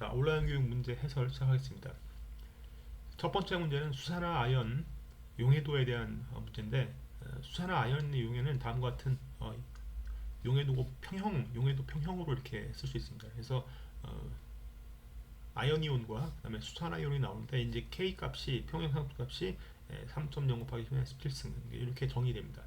자, 온라인 교육 문제 해설 시작하겠습니다. 첫 번째 문제는 수산화 아연 용해도에 대한 문제인데, 수산화 아연의 용해는 다음과 같은 용해도 평형으로 이렇게 쓸 수 있습니다. 그래서 어, 아연이온과 그다음에 수산화이온이 나오는데, 이제 K 값이 평형상수 값이 3.0 곱하기 10의 17승 이렇게 정의됩니다.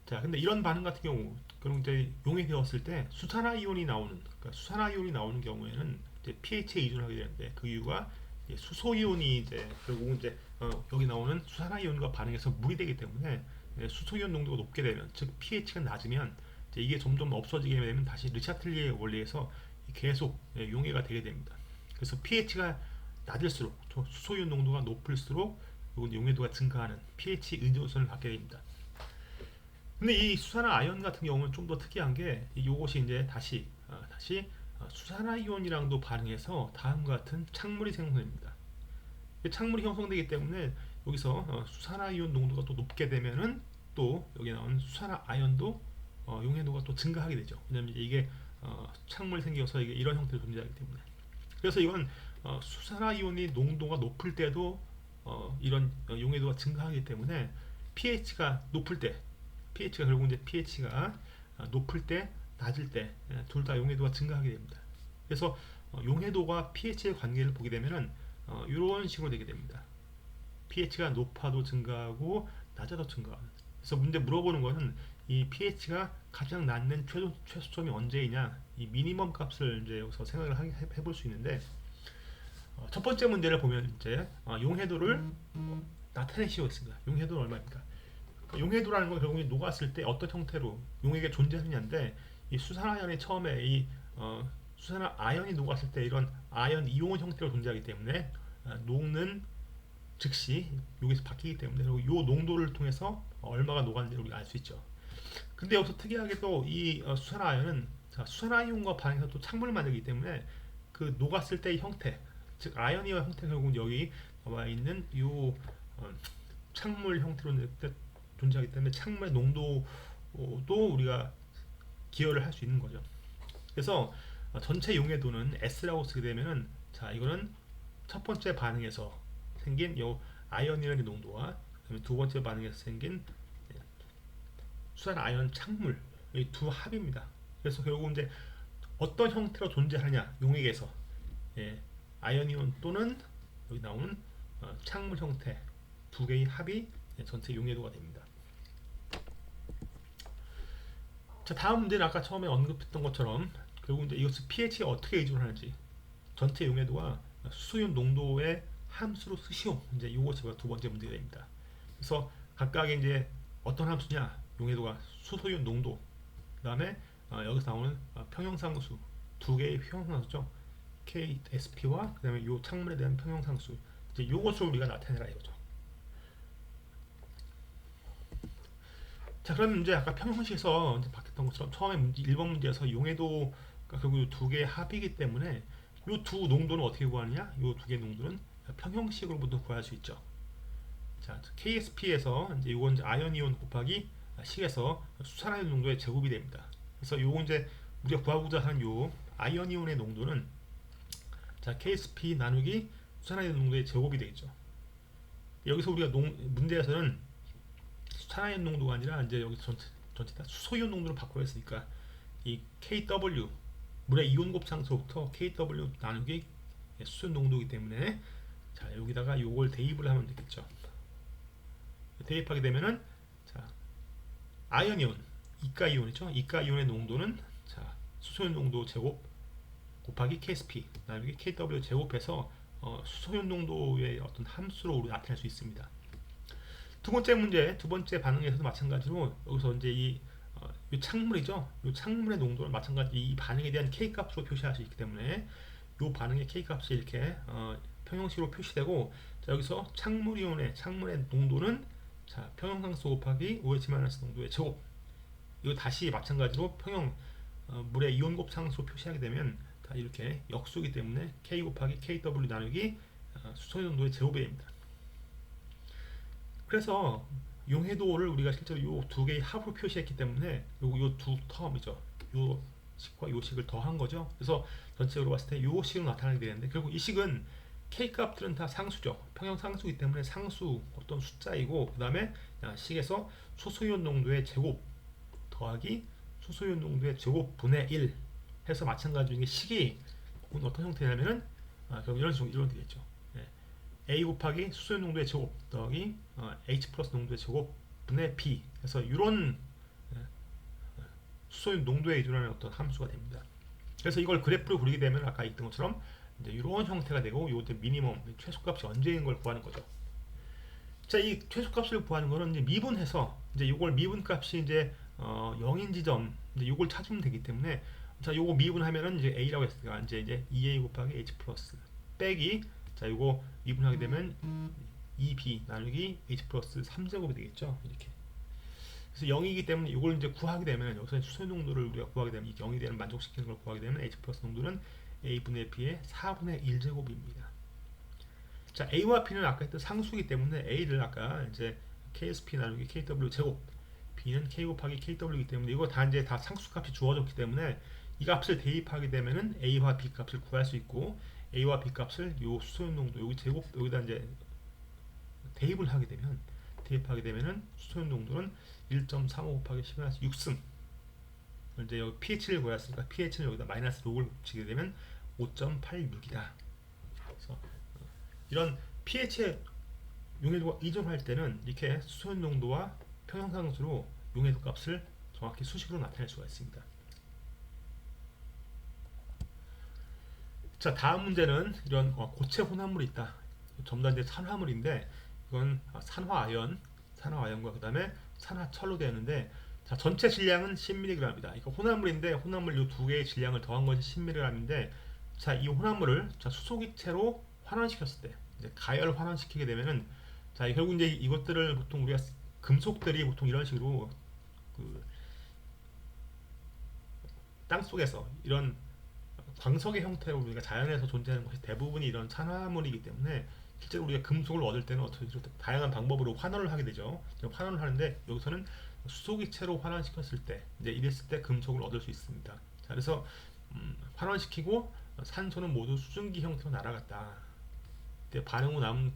자, 근데 이런 반응 같은 경우, 그럼 이제 용해되었을 때 수산화이온이 나오는 경우에는 이제 pH에 의존하게 되는데, 그 이유가 이제 수소이온이 이제 결국 이제 여기 나오는 수산화이온과 반응해서 물이 되기 때문에, 수소이온 농도가 높게 되면, 즉 pH가 낮으면 이제 이게 점점 없어지게 되면 다시 르차틀리의 원리에서 계속 용해가 되게 됩니다. 그래서 pH가 낮을수록, 수소이온 농도가 높을수록 용해도가 증가하는 pH 의존성을 갖게 됩니다. 근데 이 수산화 아연 같은 경우는 좀 더 특이한 게, 이것이 이제 다시 수산화이온이랑도 반응해서 다음과 같은 창물이 생성됩니다. 창물이 형성되기 때문에 여기서 수산화이온 농도가 또 높게 되면은, 또 여기 나오는 수산화 아연도 용해도가 또 증가하게 되죠. 왜냐면 이게 창물이 생겨서 이게 이런 형태로 존재하기 때문에. 그래서 이건 수산화이온이 농도가 높을 때도 이런 용해도가 증가하기 때문에, pH가 높을 때 pH가 결국 이제 pH가 높을 때, 낮을 때 둘 다 용해도가 증가하게 됩니다. 그래서 용해도가 pH의 관계를 보게 되면은 이런 식으로 되게 됩니다. pH가 높아도 증가하고 낮아도 증가하는. 그래서 문제 물어보는 거는 이 pH가 가장 낮는 최소점이 언제이냐, 이 미니멈 값을 이제 여기서 생각을 해볼 수 있는데, 첫 번째 문제를 보면 이제 용해도를 나타내시고 있습니다. 용해도는 얼마입니까? 용해도라는 건 결국에 녹았을 때 어떤 형태로 용액이 존재하느냐인데, 이 수산화연이 처음에 수산화 아연이 녹았을 때 이런 아연 이온 형태로 존재하기 때문에, 녹는 즉시 여기서 바뀌기 때문에, 그리고 이 농도를 통해서 얼마가 녹았는지 우리가 알 수 있죠. 근데 여기서 특이하게 또 이 수산화 아연은, 수산화이온과 반응해서 또 창물을 만들기 때문에, 그 녹았을 때의 형태, 즉 아연이와 형태, 결국은 여기 나와 있는 이 창물 형태로 존재하기 때문에 창물의 농도도 우리가 기여를 할 수 있는 거죠. 그래서 전체 용해도는 S라고 쓰게 되면은, 자, 이거는 첫 번째 반응에서 생긴 요 아연이라는 농도와, 그다음에 두 번째 반응에서 생긴 수산 아연 창물, 이 두 합입니다. 그래서 결국 이제 어떤 형태로 존재하냐, 용액에서 아연이온 또는 여기 나오는 창물 형태 두 개의 합이 전체 용해도가 됩니다. 자, 다음 문제는 아까 처음에 언급했던 것처럼 결국 이제 이것을 pH에 어떻게 의존하는지, 전체 용해도와 수소이온 농도의 함수로 쓰시오. 이제 이것이 두 번째 문제가 됩니다. 그래서 각각의 이제 어떤 함수냐, 용해도가 수소이온 농도, 그다음에 여기서 나오는 평형상수, 두 개의 평형상수죠. KSP와 그다음에 이 창문에 대한 평형상수, 이제 이것을 우리가 나타내라 이거죠. 자, 그럼 이제 아까 평형식에서 이제 바뀌었던 것처럼 처음에 1번 문제에서 용해도가 결국 두 개의 합이기 때문에 이 두 농도는 어떻게 구하느냐? 이 두 개의 농도는 평형식으로 모두 구할 수 있죠. 자, KSP에서 이제 이건 이제 아연이온 곱하기 식에서 수산화이온 농도의 제곱이 됩니다. 그래서 요거 이제 우리가 구하고자 하는 요 아연이온의 농도는, 자, KSP 나누기 수산화이온 농도의 제곱이 되겠죠. 여기서 우리가 문제에서는 수산화이온 농도가 아니라 이제 여기 전체 다 수소이온 농도로 바꿔야 했으니까, 이 KW, 물의 이온 곱상수부터 KW 나누기 수소이온 농도이기 때문에, 자, 여기다가 요걸 대입을 하면 되겠죠. 대입하게 되면은, 자, 아연이온, 이가이온이죠. 이가이온의 농도는, 자, 수소이온 농도 제곱 곱하기 KSP 나누기 KW 제곱해서 수소이온 농도의 어떤 함수로 우리 나타낼 수 있습니다. 두 번째 문제, 두 번째 반응에서도 마찬가지로 여기서 이제 이 창물이죠. 이 창물의 농도는 마찬가지 이 반응에 대한 K 값으로 표시할 수 있기 때문에, 이 반응의 K 값이 이렇게 평형식으로 표시되고, 자, 여기서 창물의 농도는, 자, 평형상수 곱하기 OH- 농도의 제곱, 이거 다시 마찬가지로 물의 이온 곱상수로 표시하게 되면 다 이렇게 역수이기 때문에 K 곱하기 KW 나누기 수소의 농도의 제곱이 됩니다. 그래서 용해도를 우리가 실제로 이 두 개의 합으로 표시했기 때문에 요 두 텀이죠. 요 식과 요 식을 더한 거죠. 그래서 전체적으로 봤을 때 요 식으로 나타나게 되는데 결국 이 식은 K 값들은 다 상수죠. 평형 상수이기 때문에 상수 어떤 숫자이고 그 다음에 식에서 수소이온 농도의 제곱 더하기 수소이온 농도의 제곱분의 1 해서 마찬가지로 이게 식이 어떤 형태냐면은 결국 이런 식으로 이런 되겠죠. 예. A 곱하기 수소이온 농도의 제곱 더하기 H 플러스 농도의 제곱분의 B 그래서 이런 수소이온 농도에 이르는 어떤 함수가 됩니다. 그래서 이걸 그래프로 그리게 되면 아까 있던 것처럼 이제 이런 형태가 되고 이것도 미니멈 최소값이 언제인 걸 구하는 거죠. 자, 이 최소값을 구하는 거는 이제 미분해서 이제 이걸 미분값이 이제 0인 지점 이제 이걸 찾으면 되기 때문에 자, 요거 미분하면은 이제 a라고 했으니까 이제 2a 곱하기 h 플러스 빼기 자, 요거 미분하게 되면 2b 나누기 h 플러스 3제곱이 되겠죠. 이렇게. 그래서 0이기 때문에 이걸 이제 구하게 되면 여기서 수소 농도를 우리가 구하게 되면 이 0이 되는 만족시키는 걸 구하게 되면 h 플러스 농도는 a분의 b의 4분의 1제곱입니다. 자, a와 b는 아까 했던 상수이기 때문에 a를 아까 이제 ksp 나누기 kw 제곱 b는 k 곱하기 kw이기 때문에 이거 다 이제 다 상수값이 주어졌기 때문에 이 값을 대입하게 되면은 a와 b 값을 구할 수 있고 a와 b 값을 요 수소연 농도 여기 제곱 여기다 이제 대입하게 되면은 수소연 농도는 1.35 곱하기 10의 6승 이제 여기 pH를 구했으니까 pH는 여기다 마이너스 록을 붙이게 되면 5.86이다. 그래서 이런 pH의 용해도가 이전할 때는 이렇게 수소연 농도와 평형상수로 용해도 값을 정확히 수식으로 나타낼 수가 있습니다. 자, 다음 문제는 이런 고체 혼합물이 있다. 전부 다 이제 산화물인데 이건 산화아연과 그 다음에 산화철로 되어 있는데 자, 전체 질량은 10mg입니다. 이거 혼합물인데 혼합물 이 두 개의 질량을 더한 것이 10mg인데 자, 이 혼합물을 자, 수소기체로 환원시켰을 때 이제 가열 환원시키게 되면은 자, 결국 이제 이것들을 보통 우리가 금속들이 보통 이런 식으로 그 땅속에서 이런 광석의 형태로 우리가 자연에서 존재하는 것이 대부분이 이런 산화물이기 때문에 실제로 우리가 금속을 얻을 때는 어떻게 다양한 방법으로 환원을 하게 되죠. 환원을 하는데 여기서는 수소기체로 환원시켰을 때 이제 이랬을 때 금속을 얻을 수 있습니다. 자, 그래서 환원시키고 산소는 모두 수증기 형태로 날아갔다. 반응 후 남은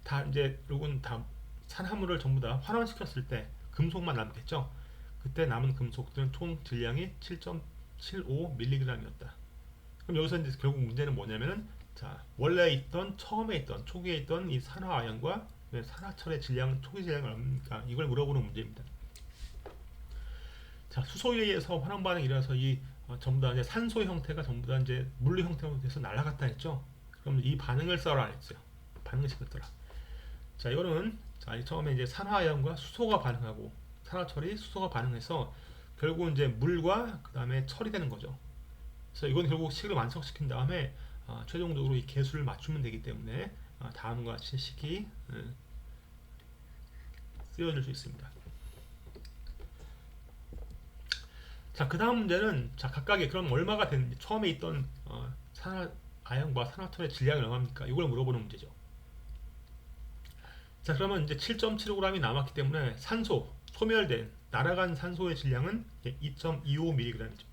다 이제 요건 다 산화물을 전부 다 환원시켰을 때 금속만 남겠죠. 그때 남은 금속들은 총 질량이 7.75mg이었다. 그럼 여기서 이제 결국 문제는 뭐냐면은 자, 원래 있던 초기에 있던 이 산화아연과 산화철의 질량 초기 질량이 얼마입니까? 이걸 물어보는 문제입니다. 자, 수소에 의해서 환원 반응이 일어나서 이 전부 다 이제 산소 형태가 전부 다 이제 물리 형태로 돼서 날아갔다 했죠. 그럼 이 반응을 써라 했어요. 반응을 시켰더라. 자, 이거는 자, 처음에 이제 산화아연과 수소가 반응하고 산화철이 수소가 반응해서 결국 이제 물과 그 다음에 철이 되는 거죠. 그래서 이건 결국 식을 완성시킨 다음에 최종적으로 이 개수를 맞추면 되기 때문에 다음과 같이 식이 쓰여질 수 있습니다. 자, 그 다음 문제는 자, 각각의 그럼 얼마가 되는지 처음에 있던 산화아연과 산화철의 질량이 얼마입니까? 이걸 물어보는 문제죠. 자, 그러면 이제 7.75g이 남았기 때문에 소멸된 날아간 산소의 질량은 2.25mg이죠.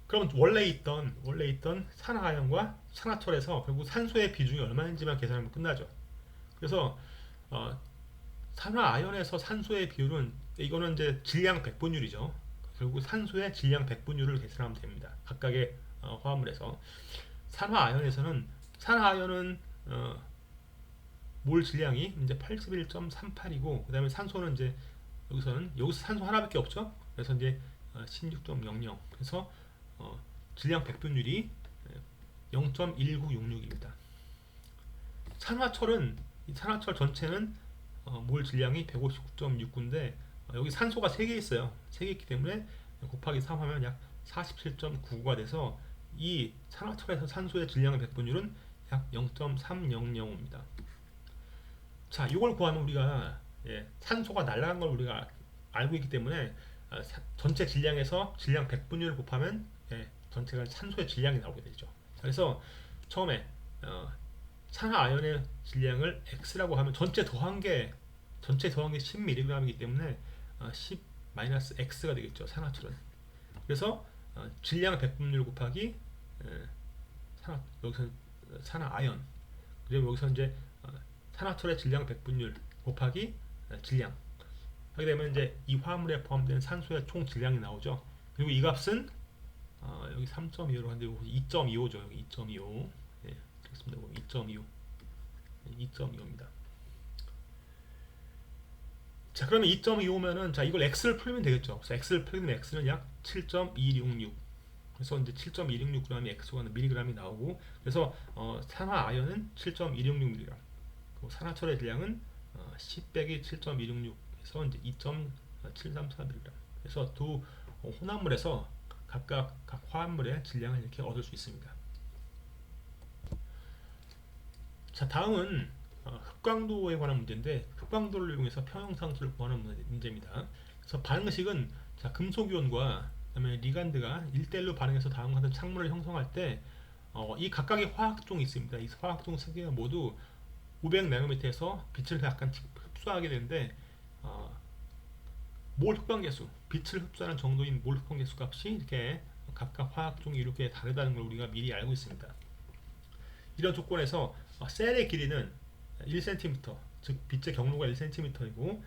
그럼 원래 있던 산화아연과 산화철에서 결국 산소의 비중이 얼마인지만 계산하면 끝나죠. 그래서 산화아연에서 산소의 비율은 이거는 이제 질량 백분율이죠. 결국 산소의 질량 백분율을 계산하면 됩니다. 각각의 화합물에서 산화아연은 몰 질량이 이제 81.38이고 그 다음에 산소는 이제 여기서 산소 하나밖에 없죠. 그래서 이제 16.00 그래서 질량 백분율이 0.1966입니다. 산화철 전체는 몰 질량이 159.69인데 여기 산소가 3개 있어요. 3개 있기 때문에 곱하기 3 하면 약 47.99가 돼서 이 산화철에서 산소의 질량의 백분율은 약 0.300입니다. 자, 이걸 구하면 우리가 산소가 날아간 걸 우리가 알고 있기 때문에 전체 질량에서 질량 백분율을 곱하면 전체가 산소의 질량이 나오게 되죠. 그래서 처음에 산화아연의 질량을 x라고 하면 전체 더한 게 10mg이기 때문에 10-x가 되겠죠. 산화철은. 그래서 질량 백분율 곱하기 여기서 산화 아연, 그리고 여기서 이제 산화철의 질량 백분율 곱하기 질량 하게 되면 이제 이 화합물에 포함된 산소의 총 질량이 나오죠. 그리고 이 값은 여기 3.25로 하는데 2.25죠. 여기 2.25. 예, 그렇습니다. 2.25. 2.25입니다. 자, 그러면 2.25면은 자, 이걸 x를 풀면 되겠죠. 그래서 x를 풀면 x는 약 7.266. 그래서 이제 7.266g이 x가 mg이 나오고, 그래서 산화 아연은 7.266mg. 그리고 산화철의 질량은 10 빼기 7.266에서 이제 2.734mg. 그래서 두 혼합물에서 각각 각 화합물의 질량을 이렇게 얻을 수 있습니다. 자, 다음은 흑광도에 관한 문제인데, 흑광도를 이용해서 평형상수를 구하는 문제입니다. 그래서 반응식은 자, 금속이온과 그다음에 리간드가 1대1로 반응해서 다음과 같은 창문을 형성할 때 이 각각의 화학종이 있습니다. 이 화학종 3개가 모두 500나노미터에서 빛을 약간 흡수하게 되는데 몰 흑광계수, 빛을 흡수하는 정도인 몰 흑광계수 값이 이렇게 각각 화학종이 이렇게 다르다는 걸 우리가 미리 알고 있습니다. 이런 조건에서 셀의 길이는 1cm, 즉 빛의 경로가 1cm이고,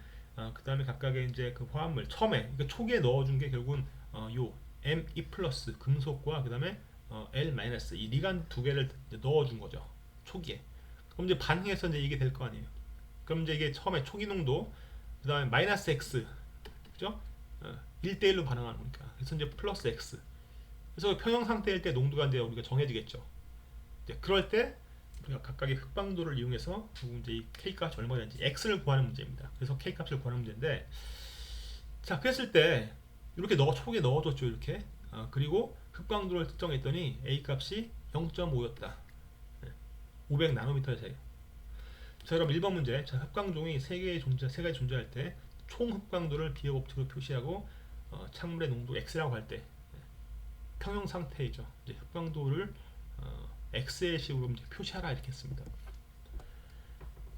그 다음에 각각의 이제 그 화합물 처음에 그러니까 초기에 넣어준 게 결국은 요 Me 플러스 금속과 그 다음에 L 마이너스 이 리간 두 개를 넣어준 거죠. 초기에. 그럼 이제 반응해서 이제 이게 될 거 아니에요. 그럼 이제 이게 처음에 초기 농도, 그 다음에 마이너스 X, 그죠? 1대1로 반응하는 거니까. 그래서 이제 플러스 X. 그래서 평형 상태일 때 농도가 이제 우리가 정해지겠죠. 이제 그럴 때 우리가 각각의 흑방도를 이용해서 이제 이 K 값이 얼마나 되는지 X를 구하는 문제입니다. 그래서 K 값을 구하는 문제인데, 자, 그랬을 때 이렇게 초기에 넣어줬죠. 이렇게. 그리고 흑광도를 특정했더니 A 값이 0.5였다. 500나노미터의 차이. 자, 그럼 1번 문제. 자, 흑광종이 3가지 존재할 때 총 흑광도를 비의 법칙으로 표시하고 창물의 농도 X라고 할 때 평형 상태이죠. 이제 흑광도를 X의 식으로 이제 표시하라 이렇게 했습니다.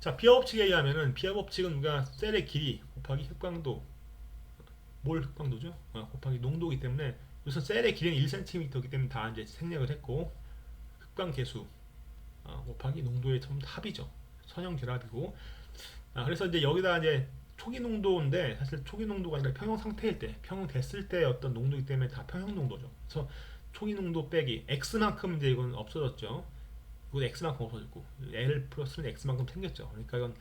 자, 비하 법칙에 의하면은 비하 법칙은 우리가 셀의 길이 곱하기 흑광도, 몰 흑광도죠. 곱하기 농도이기 때문에 우선 셀의 길이는 1cm이기 때문에 다 이제 생략을 했고, 흑광 계수 곱하기 농도의 전부 합이죠. 선형 결합이고. 그래서 이제 여기다 이제 초기 농도인데 사실 초기 농도가 아니라 평형 상태일 때, 평형 됐을 때 어떤 농도이기 때문에 다 평형 농도죠. 그래서 초기 농도 빼기 x만큼 이제 이건 없어졌죠. 이건 x만큼 없어졌고 L 플러스는 x만큼 생겼죠. 그러니까 이건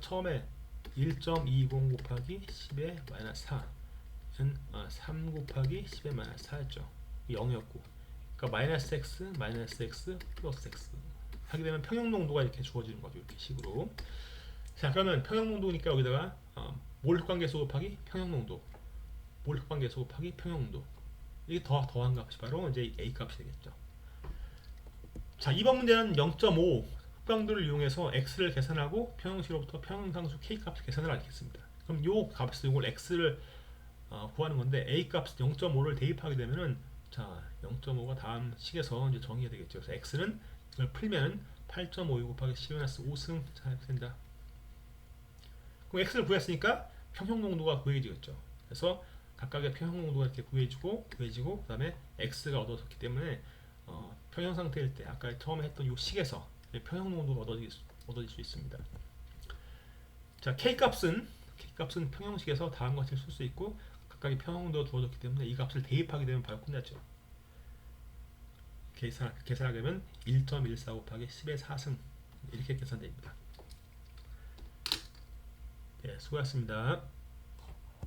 처음에 1.20 곱하기 10의 마이너스 4는 3 곱하기 10의 마이너스 4였죠. 0이었고, 그러니까 마이너스 x 플러스 x 하게 되면 평형 농도가 이렇게 주어지는 거죠. 이렇게 식으로. 자, 그러면 평형 농도니까 여기다가 몰 흑광계수 곱하기 평형 농도, 몰 흑광계수 곱하기 평형 농도, 이게 더한 값이 바로 이제 A 값이 되겠죠. 자, 이번 문제는 0.5 흑광도를 이용해서 x를 계산하고 평형식으로부터 평형상수 k 값을 계산을 하겠습니다. 그럼 요 값을 이걸 x를 구하는 건데 A 값 0.5를 대입하게 되면은 자, 0.5가 다음 식에서 이제 정의가 되겠죠. 그래서 x는 이걸 풀면 8.52 곱하기 10-5승 된다. 그럼 x를 구했으니까 평형 농도가 구해지겠죠. 그래서 각각의 평형 농도가 이렇게 구해지고 그다음에 x가 얻어졌기 때문에 평형 상태일 때 아까 처음에 했던 이 식에서 평형 농도가 얻어질 수 있습니다. 자, k 값은 평형식에서 다음과 같이 쓸 수 있고 각각의 평형 농도가 주어졌기 때문에 이 값을 대입하게 되면 바로 끝났죠. 계산하게 되면 1.14 곱하기 10의 4승 이렇게 계산됩니다. 네, 수고하셨습니다.